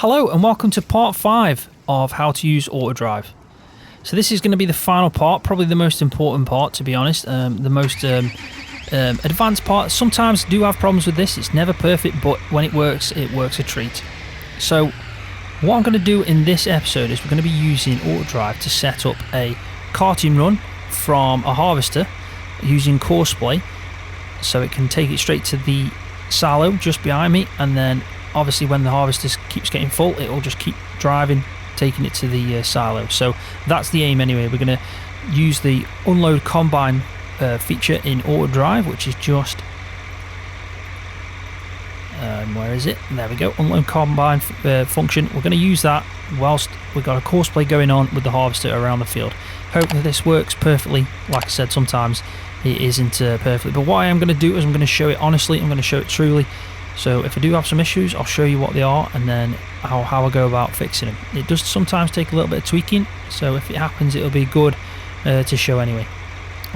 Hello and welcome to part 5 of how to use AutoDrive. So this is going to be the final part, probably the most important part to be honest, the most advanced part. Sometimes do have problems with this, it's never perfect, but when it works a treat. So what I'm going to do in this episode is we're going to be using AutoDrive to set up a cartoon run from a harvester using CrossShair, so it can take it straight to the silo just behind me, and then obviously when the harvester keeps getting full, it will just keep driving, taking it to the silo. So that's the aim anyway. We're going to use the unload combine feature in AutoDrive, which is just where is it? There we go, unload combine function. We're going to use that whilst we've got a CrossShair going on with the harvester around the field. Hopefully this works perfectly. Like I said, sometimes it isn't perfect, but what I am going to do is I'm going to show it honestly, I'm going to show it truly. So if I do have some issues, I'll show you what they are and then how I go about fixing them. It does sometimes take a little bit of tweaking, so if it happens it'll be good to show anyway.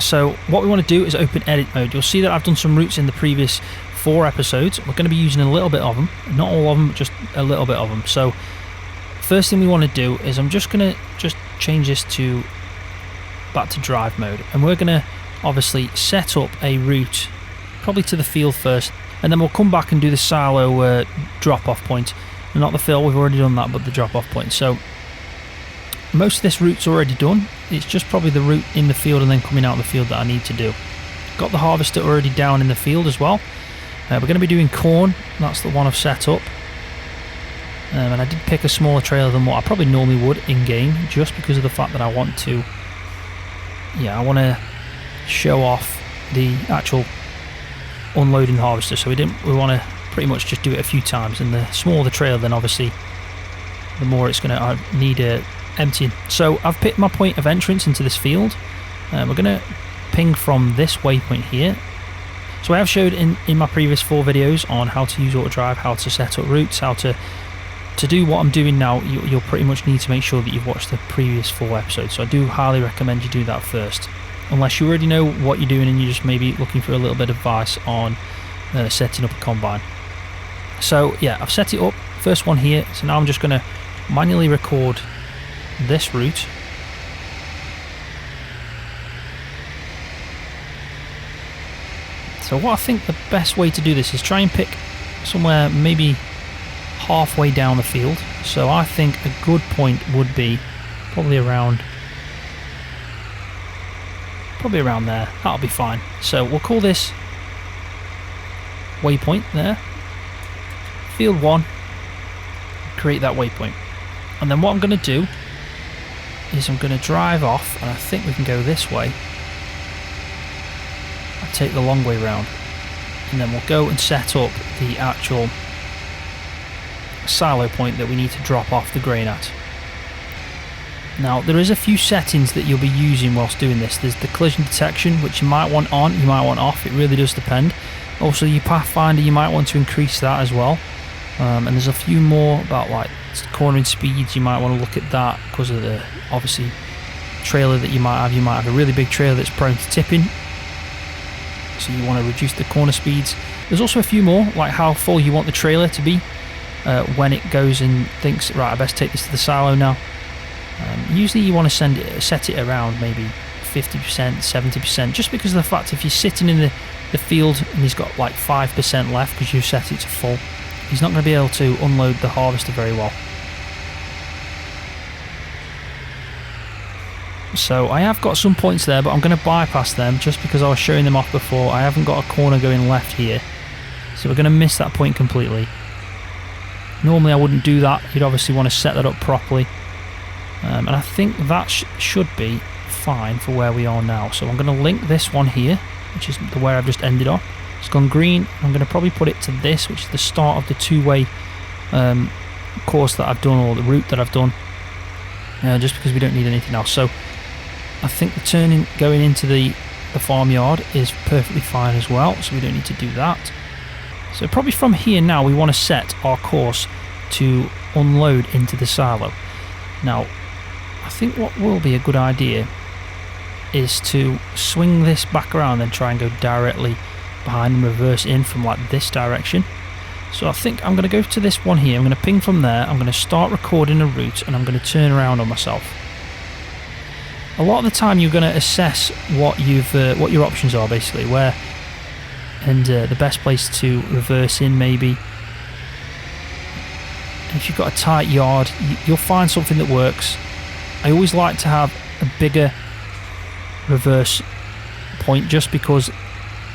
So what we want to do is open edit mode. You'll see that I've done some routes in the previous 4 episodes. We're going to be using a little bit of them, not all of them, but just a little bit of them. So first thing we want to do is I'm just going to change this to back to drive mode, and we're going to obviously set up a route probably to the field first, and then we'll come back and do the silo drop-off point. Not the fill, we've already done that, but the drop-off point. So most of this route's already done. It's just probably the route in the field and then coming out of the field that I need to do. Got the harvester already down in the field as well. We're going to be doing corn. That's the one I've set up. And I did pick a smaller trailer than what I probably normally would in-game, just because of the fact that I want to... I want to show off the actual unloading harvester, so we want to pretty much just do it a few times, and the smaller the trailer, then obviously the more it's going to need emptying. So I've picked my point of entrance into this field. We're going to ping from this waypoint here. So I have showed in my previous 4 videos on how to use AutoDrive, how to set up routes, how to do what I'm doing now. You'll pretty much need to make sure that you've watched the previous 4 episodes, so I do highly recommend you do that first, unless you already know what you're doing and you're just maybe looking for a little bit of advice on setting up a combine. So yeah, I've set it up, first one here. So now I'm just going to manually record this route. So what I think the best way to do this is try and pick somewhere maybe halfway down the field. So I think a good point would be probably around there. That'll be fine. So we'll call this waypoint there, field 1, create that waypoint, and then what I'm going to do is I'm going to drive off, and I think we can go this way. I'll take the long way round, and then we'll go and set up the actual silo point that we need to drop off the grain at. Now there is a few settings that you'll be using whilst doing this. There's the collision detection, which you might want on, you might want off, it really does depend. Also your pathfinder, you might want to increase that as well. And there's a few more about like cornering speeds, you might want to look at that because of the obviously trailer that you might have. You might have a really big trailer that's prone to tipping, so you want to reduce the corner speeds. There's also a few more, like how full you want the trailer to be when it goes and thinks, right, I best take this to the silo now. Usually you want to set it around maybe 50%, 70%, just because of the fact if you're sitting in the field and he's got like 5% left because you set it to full, he's not going to be able to unload the harvester very well. So I have got some points there, but I'm going to bypass them just because I was showing them off before. I haven't got a corner going left here, so we're going to miss that point completely. Normally I wouldn't do that, you'd obviously want to set that up properly. And I think that should be fine for where we are now. So I'm going to link this one here, which is where I've just ended off. It's gone green. I'm going to probably put it to this, which is the start of the 2-way course that I've done, or the route that I've done, just because we don't need anything else. So I think the turning going into the farmyard is perfectly fine as well, so we don't need to do that. So probably from here now we want to set our course to unload into the silo. Now I think what will be a good idea is to swing this back around and try and go directly behind and reverse in from like this direction. So I think I'm going to go to this one here. I'm going to ping from there. I'm going to start recording a route, and I'm going to turn around on myself. A lot of the time you're going to assess what your options are, basically, where and the best place to reverse in, maybe. If you've got a tight yard, you'll find something that works. I always like to have a bigger reverse point, just because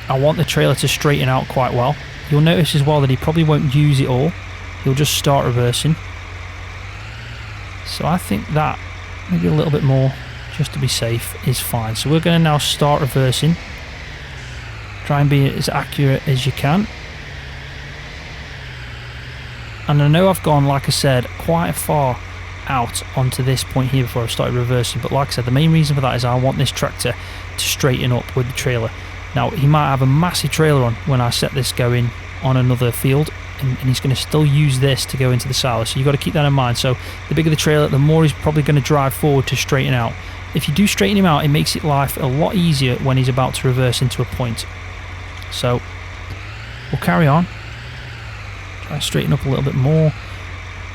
I want the trailer to straighten out quite well. You'll notice as well that he probably won't use it all. He'll just start reversing. So I think that maybe a little bit more, just to be safe, is fine. So we're going to now start reversing. Try and be as accurate as you can. And I know I've gone, like I said, quite far out onto this point here before I started reversing, but like I said, the main reason for that is I want this tractor to straighten up with the trailer. Now, he might have a massive trailer on when I set this going on another field, and he's going to still use this to go into the silo, so you've got to keep that in mind. So the bigger the trailer, the more he's probably going to drive forward to straighten out. If you do straighten him out, it makes it life a lot easier when he's about to reverse into a point. So we'll carry on. Try to straighten up a little bit more.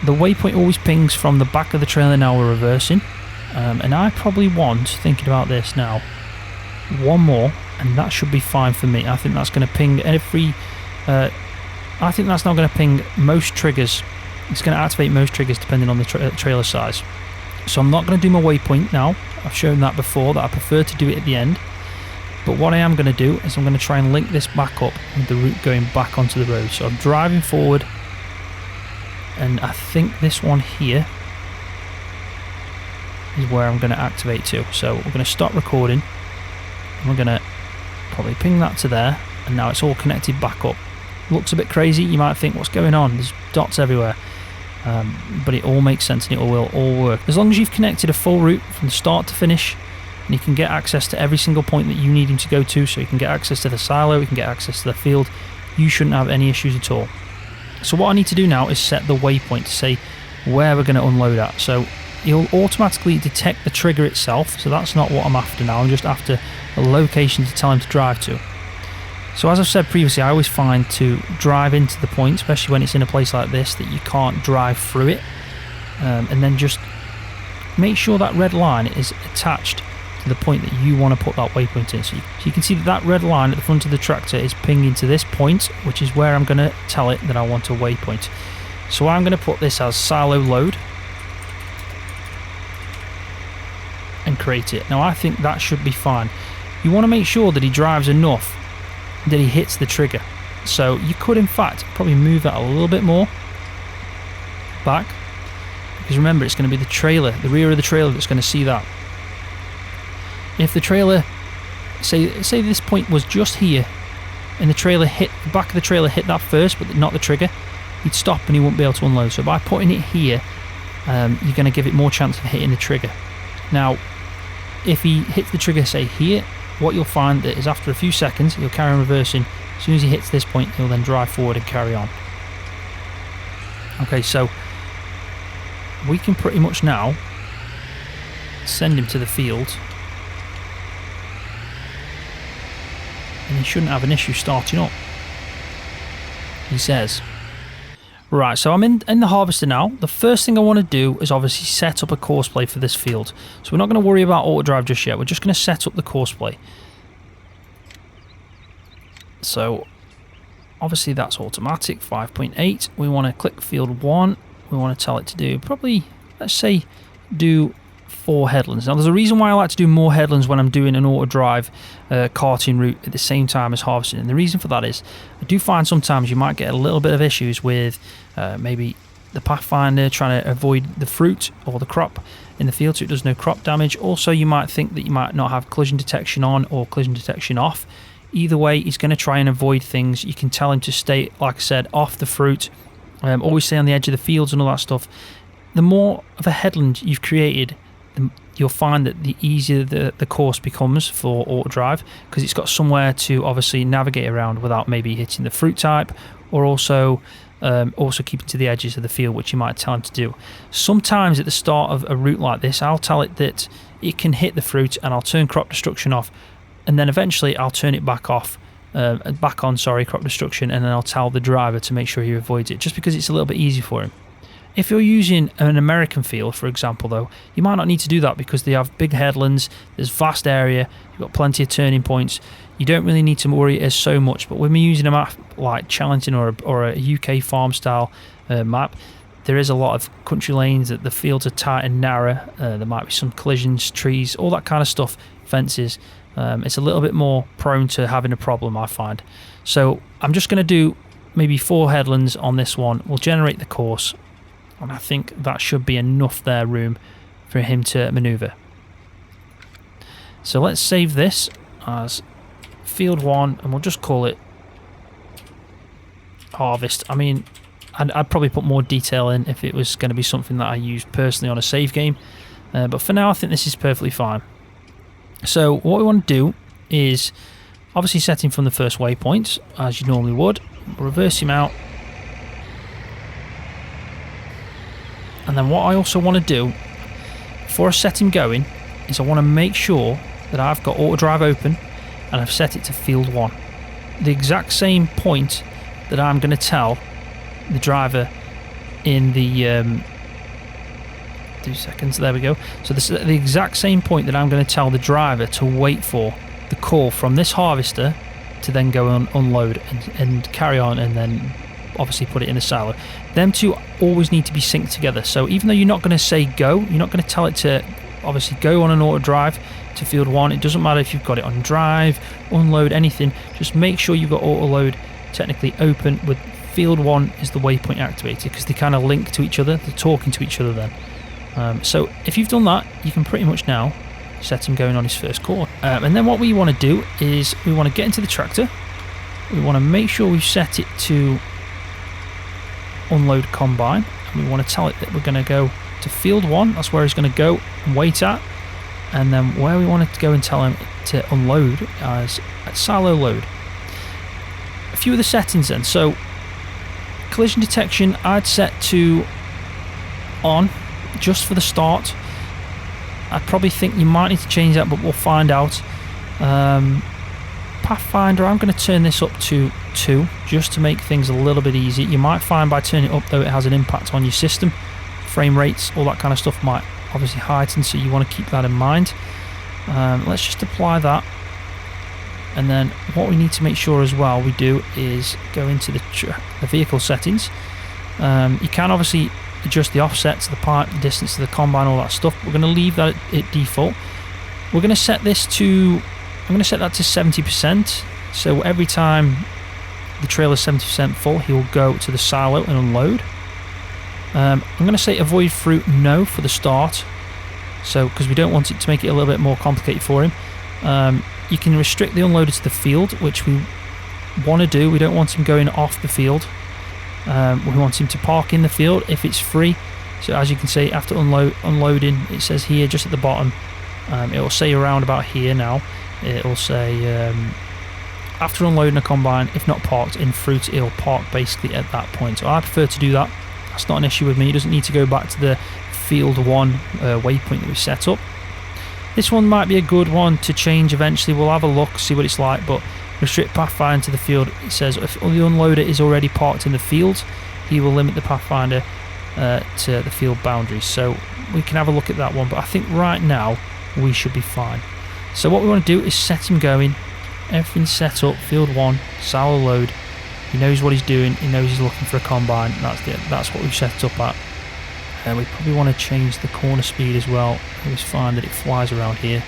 The waypoint always pings from the back of the trailer now we're reversing. And I probably want, thinking about this now, one more, and that should be fine for me. I think that's going to ping every... I think that's now going to ping most triggers. It's going to activate most triggers depending on the trailer size. So I'm not going to do my waypoint now. I've shown that before, that I prefer to do it at the end. But what I am going to do is I'm going to try and link this back up with the route going back onto the road. So I'm driving forward, and I think this one here is where I'm going to activate to. So we're going to stop recording, and we're going to probably ping that to there, and now it's all connected back up. Looks a bit crazy, you might think, what's going on? There's dots everywhere. But it all makes sense, and it will all work. As long as you've connected a full route from start to finish, and you can get access to every single point that you need him to go to, so you can get access to the silo, you can get access to the field, you shouldn't have any issues at all. So what I need to do now is set the waypoint to say where we're going to unload at. So he'll automatically detect the trigger itself, so that's not what I'm after now. I'm just after a location to tell him to drive to. So as I've said previously, I always find to drive into the point, especially when it's in a place like this that you can't drive through it, and then just make sure that red line is attached to the point that you want to put that waypoint in. So you can see that that red line at the front of the tractor is pinging to this point, which is where I'm going to tell it that I want a waypoint. So I'm going to put this as silo load and create it. Now I think that should be fine. You want to make sure that he drives enough that he hits the trigger. So you could in fact probably move that a little bit more back, because remember, it's going to be the trailer, the rear of the trailer, that's going to see that. If the trailer, say this point was just here, and the trailer hit, the back of the trailer hit that first but not the trigger, he'd stop and he wouldn't be able to unload. So by putting it here, you're going to give it more chance of hitting the trigger. Now if he hits the trigger, say here, what you'll find that is after a few seconds he'll carry on reversing. As soon as he hits this point, he'll then drive forward and carry on. Okay, so we can pretty much now send him to the field, and he shouldn't have an issue starting up, he says. Right, so I'm in the harvester now. The first thing I want to do is obviously set up a course play for this field. So we're not going to worry about AutoDrive just yet. We're just going to set up the course play. So obviously that's automatic, 5.8. We want to click field 1. We want to tell it to do probably, let's say, do 4 headlands. Now there's a reason why I like to do more headlands when I'm doing an AutoDrive karting route at the same time as harvesting, and the reason for that is I do find sometimes you might get a little bit of issues with maybe the Pathfinder trying to avoid the fruit or the crop in the field so it does no crop damage. Also, you might think that you might not have collision detection on or collision detection off. Either way, he's going to try and avoid things. You can tell him to stay, like I said, off the fruit, always stay on the edge of the fields and all that stuff. The more of a headland you've created, you'll find that the easier the course becomes for AutoDrive, because it's got somewhere to obviously navigate around without maybe hitting the fruit type, or also keeping to the edges of the field, which you might tell him to do. Sometimes at the start of a route like this, I'll tell it that it can hit the fruit and I'll turn crop destruction off, and then eventually I'll turn it back off back on, sorry, crop destruction, and then I'll tell the driver to make sure he avoids it, just because it's a little bit easier for him. If you're using an American field, for example, though, you might not need to do that because they have big headlands, there's vast area, you've got plenty of turning points. You don't really need to worry as so much. But when we're using a map like Challenging or a UK farm style map, there is a lot of country lanes, that the fields are tight and narrow. There might be some collisions, trees, all that kind of stuff, fences. It's a little bit more prone to having a problem, I find. So I'm just going to do maybe 4 headlands on this one. We'll generate the course, and I think that should be enough there room for him to maneuver. So let's save this as Field 1, and we'll just call it Harvest. I mean, I'd probably put more detail in if it was going to be something that I used personally on a save game, but for now I think this is perfectly fine. So what we want to do is obviously set him from the first waypoint as you normally would, reverse him out, and then what I also want to do before I set him going is I want to make sure that I've got AutoDrive open and I've set it to Field 1, the exact same point that I'm going to tell the driver in the 2 seconds, there we go. So this is the exact same point that I'm going to tell the driver to wait for the call from this harvester to then go and unload and carry on, and then obviously put it in the silo. Them two always need to be synced together. So even though you're not going to say go, you're not going to tell it to obviously go on an AutoDrive to Field 1. It doesn't matter if you've got it on drive, unload, anything. Just make sure you've got AutoLoad technically open with Field 1 is the waypoint activated, because they kind of link to each other. They're talking to each other then. So if you've done that, you can pretty much now set him going on his first course. And then what we want to do is we want to get into the tractor. We want to make sure we've set it to unload combine, and we want to tell it that we're going to go to Field 1. That's where he's going to go and wait at. And then where we want to go and tell him to unload is at silo load. A few of the settings then. So collision detection I'd set to on just for the start. I probably think you might need to change that, but we'll find out. Pathfinder, I'm going to turn this up to 2 just to make things a little bit easier. You might find by turning it up though it has an impact on your system. Frame rates, all that kind of stuff might obviously heighten, so you want to keep that in mind. Let's just apply that, and then what we need to make sure as well we do is go into the vehicle settings. You can obviously adjust the offsets, the part, the distance to the combine, all that stuff. We're going to leave that at default. We're going to set this to, I'm going to set that to 70%. So every time the trailer's 70% full, he'll go to the silo and unload. I'm going to say avoid fruit no for the start, so because we don't want it to make it a little bit more complicated for him. You can restrict the unloader to the field, which we want to do. We don't want him going off the field. We want him to park in the field if it's free. So as you can see, after unloading, it says here just at the bottom, it will say around about here now. It will say after unloading a combine, if not parked in fruit, it'll park basically at that point. So I prefer to do that. That's not an issue with me. It doesn't need to go back to the Field 1 waypoint that we set up. This one might be a good one to change eventually. We'll have a look, see what it's like, but restrict pathfinder to the field. It says if the unloader is already parked in the field, he will limit the pathfinder to the field boundaries. So we can have a look at that one, but I think right now we should be fine. So what we want to do is set him going. Everything's set up. Field 1, silo load. He knows what he's doing. He knows he's looking for a combine. That's what we've set it up at. We probably want to change the corner speed as well. I always find that it flies around here.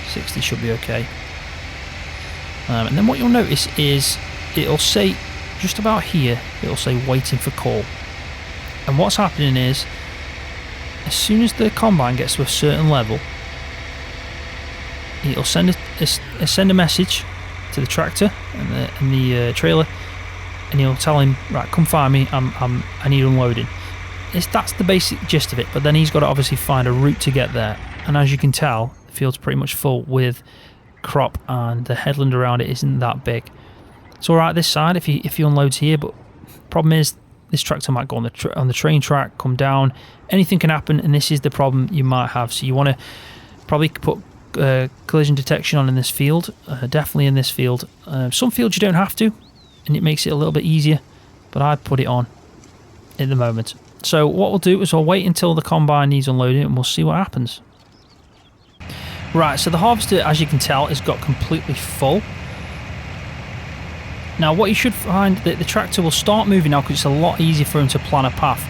60 should be okay. And then what you'll notice is it'll say just about here, it'll say waiting for call. And what's happening is as soon as the combine gets to a certain level, it'll send a message to the tractor and the trailer, and he'll tell him, right, come find me, I need unloading. That's the basic gist of it, but then he's got to obviously find a route to get there. And as you can tell, the field's pretty much full with crop, and the headland around it isn't that big. It's alright this side if he unloads here, but problem is this tractor might go on the train track, come down, anything can happen, and this is the problem you might have. So you want to probably put collision detection on in this field, definitely in this field. Some fields you don't have to, and it makes it a little bit easier, but I put it on at the moment. So what we'll do is I'll wait until the combine needs unloading and we'll see what happens. Right, so the harvester, as you can tell, has got completely full. Now what you should find, that the tractor will start moving now because it's a lot easier for him to plan a path.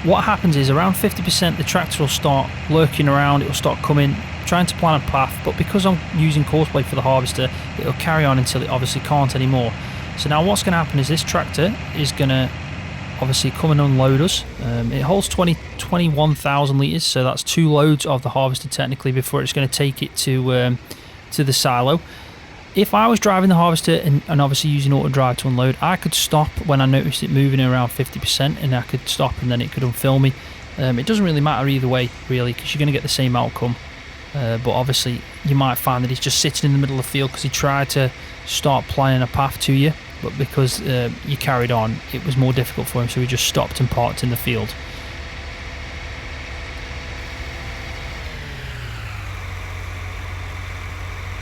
What happens is around 50% the tractor will start lurking around, it will start coming, trying to plan a path, but because I'm using courseplay for the harvester, it will carry on until it obviously can't anymore. So now what's going to happen is this tractor is going to obviously come and unload us. It holds 21,000 litres, so that's 2 loads of the harvester technically before it's going to take it to the silo. If I was driving the harvester and obviously using AutoDrive to unload, I could stop when I noticed it moving around 50% and I could stop and then it could unfill me. It doesn't really matter either way really, because you're going to get the same outcome. But obviously you might find that he's just sitting in the middle of the field because he tried to start planning a path to you, but because you carried on, it was more difficult for him, so he just stopped and parked in the field.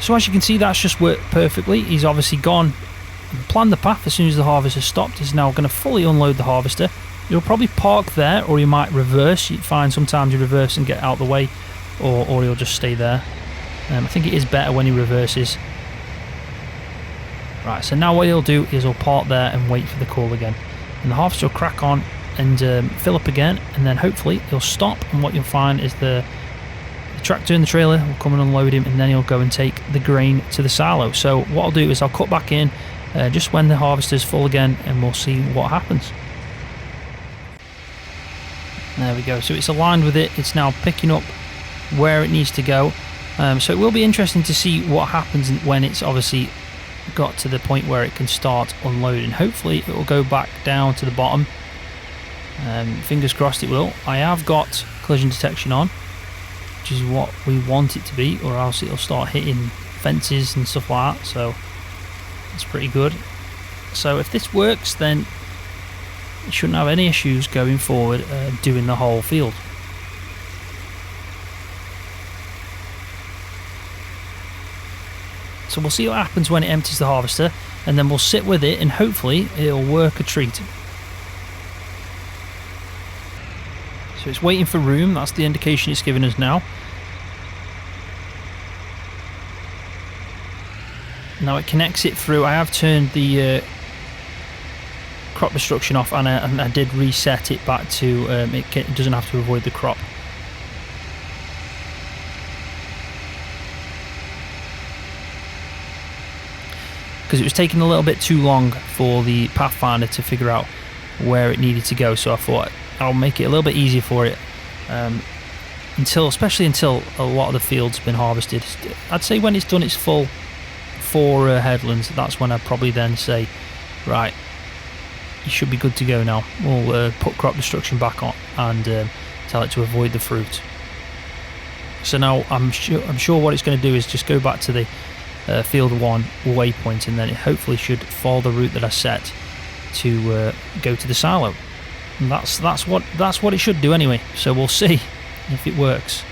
So as you can see, that's just worked perfectly. He's obviously gone and planned the path as soon as the harvester stopped. He's now going to fully unload the harvester. He'll probably park there, or he might reverse. You find sometimes you reverse and get out the way, or he'll just stay there. I think it is better when he reverses. Right, so now what he'll do is he'll park there and wait for the call again. And the harvester will crack on and fill up again, and then hopefully he'll stop, and what you'll find is the tractor and the trailer will come and unload him, and then he'll go and take the grain to the silo. So what I'll do is I'll cut back in just when the harvester's full again, and we'll see what happens. There we go, so it's aligned with it, it's now picking up where it needs to go. So it will be interesting to see what happens when it's obviously got to the point where it can start unloading. Hopefully it will go back down to the bottom. Fingers crossed it will. I have got collision detection on, which is what we want it to be, or else it'll start hitting fences and stuff like that, so it's pretty good. So if this works, then you shouldn't have any issues going forward doing the whole field. So we'll see what happens when it empties the harvester, and then we'll sit with it and hopefully it'll work a treat. So it's waiting for room, that's the indication it's giving us now. Now it connects it through. I have turned the crop destruction off, and I did reset it back to it doesn't have to avoid the crop. Because it was taking a little bit too long for the Pathfinder to figure out where it needed to go, so I thought I'll make it a little bit easier for it, especially until a lot of the field's been harvested. I'd say when it's done its full 4 headlands, that's when I'd probably then say, right, you should be good to go now. We'll put crop destruction back on and tell it to avoid the fruit. So now I'm sure what it's going to do is just go back to the field 1 waypoint, and then it hopefully should follow the route that I set to go to the silo. And that's what it should do anyway. So we'll see if it works.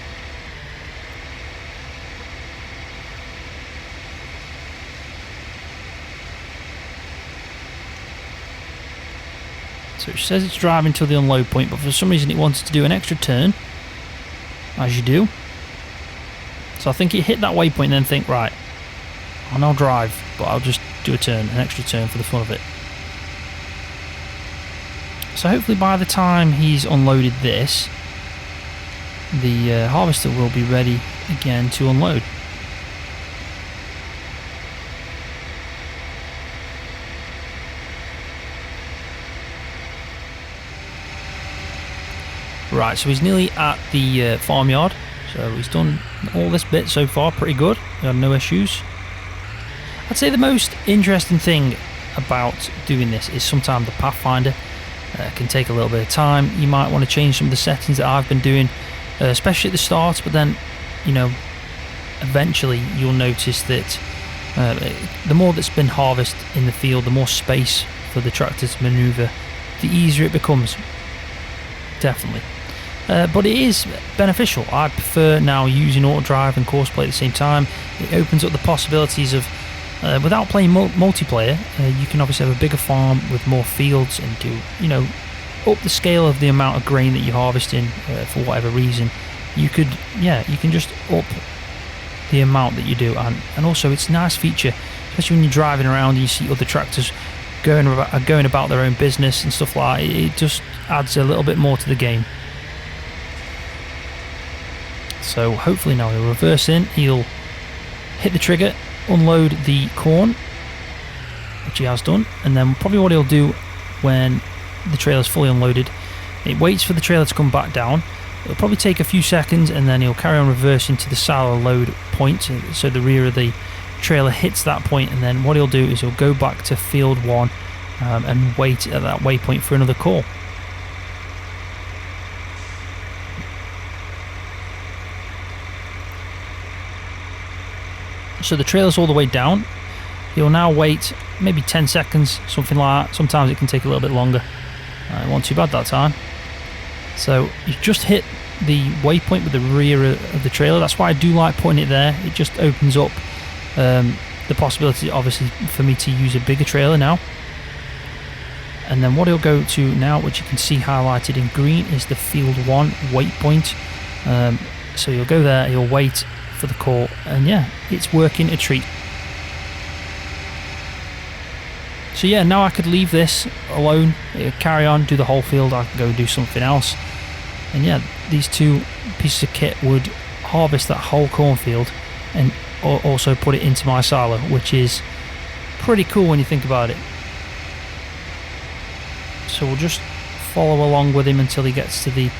So it says it's driving to the unload point, but for some reason it wanted to do an extra turn, as you do. So I think it hit that waypoint and then think, right, I'll now drive, but I'll just do an extra turn for the fun of it. So hopefully by the time he's unloaded this, the harvester will be ready again to unload. Right, so he's nearly at the farmyard, so he's done all this bit so far pretty good, we had no issues. I'd say the most interesting thing about doing this is sometimes the Pathfinder can take a little bit of time. You might want to change some of the settings that I've been doing, especially at the start, but then, you know, eventually you'll notice that the more that's been harvested in the field, the more space for the tractor to manoeuvre, the easier it becomes. Definitely. but it is beneficial. I prefer now using AutoDrive and CoursePlay at the same time. It opens up the possibilities of, without playing multiplayer, you can obviously have a bigger farm with more fields and do, you know, up the scale of the amount of grain that you're harvesting for whatever reason. You could, yeah, you can just up the amount that you do, and also it's a nice feature, especially when you're driving around and you see other tractors going about their own business and stuff like that. It just adds a little bit more to the game. So hopefully now he'll reverse in, he'll hit the trigger, unload the corn, which he has done, and then probably what he'll do when the trailer's fully unloaded, it waits for the trailer to come back down. It'll probably take a few seconds, and then he'll carry on reversing to the silo load point, so the rear of the trailer hits that point, and then what he'll do is he'll go back to field 1 and wait at that waypoint for another call. So the trailer's all the way down. He'll now wait maybe 10 seconds, something like that. Sometimes it can take a little bit longer. It wasn't too bad that time. So you just hit the waypoint with the rear of the trailer. That's why I do like putting it there. It just opens up the possibility, obviously, for me to use a bigger trailer now. And then what he'll go to now, which you can see highlighted in green, is the field 1 waypoint. So he'll go there, he'll wait for the call, and yeah, it's working a treat. So yeah, now I could leave this alone, carry on, do the whole field. I can go do something else, and yeah, these two pieces of kit would harvest that whole cornfield and also put it into my silo, which is pretty cool when you think about it. So we'll just follow along with him until he gets to the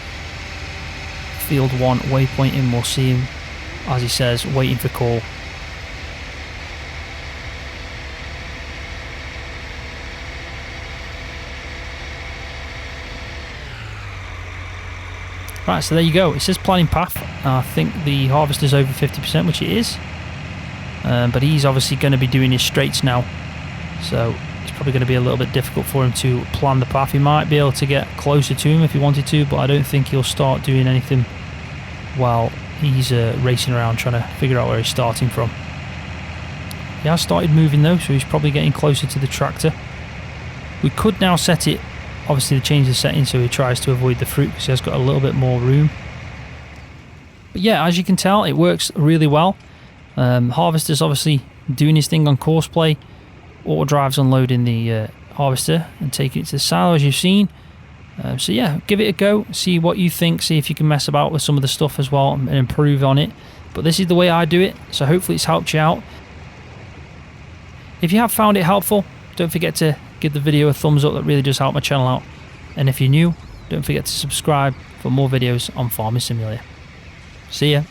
field 1 waypoint, and we'll see him, as he says, waiting for call. Right, so there you go. It says planning path. I think the harvester's over 50%, which it is. But he's obviously going to be doing his straights now. So it's probably going to be a little bit difficult for him to plan the path. He might be able to get closer to him if he wanted to, but I don't think he'll start doing anything while he's racing around trying to figure out where he's starting from. He has started moving though, so he's probably getting closer to the tractor. We could now set it, obviously, to change the settings so he tries to avoid the fruit because he has got a little bit more room. But yeah, as you can tell, it works really well. Harvester's obviously doing his thing on CoursePlay. AutoDrive's unloading the harvester and taking it to the silo, as you've seen. So yeah, give it a go, see what you think, see if you can mess about with some of the stuff as well and improve on it. But this is the way I do it, so hopefully it's helped you out. If you have found it helpful, don't forget to give the video a thumbs up. That really does help my channel out. And if you're new, don't forget to subscribe for more videos on Farming Simulator. See ya.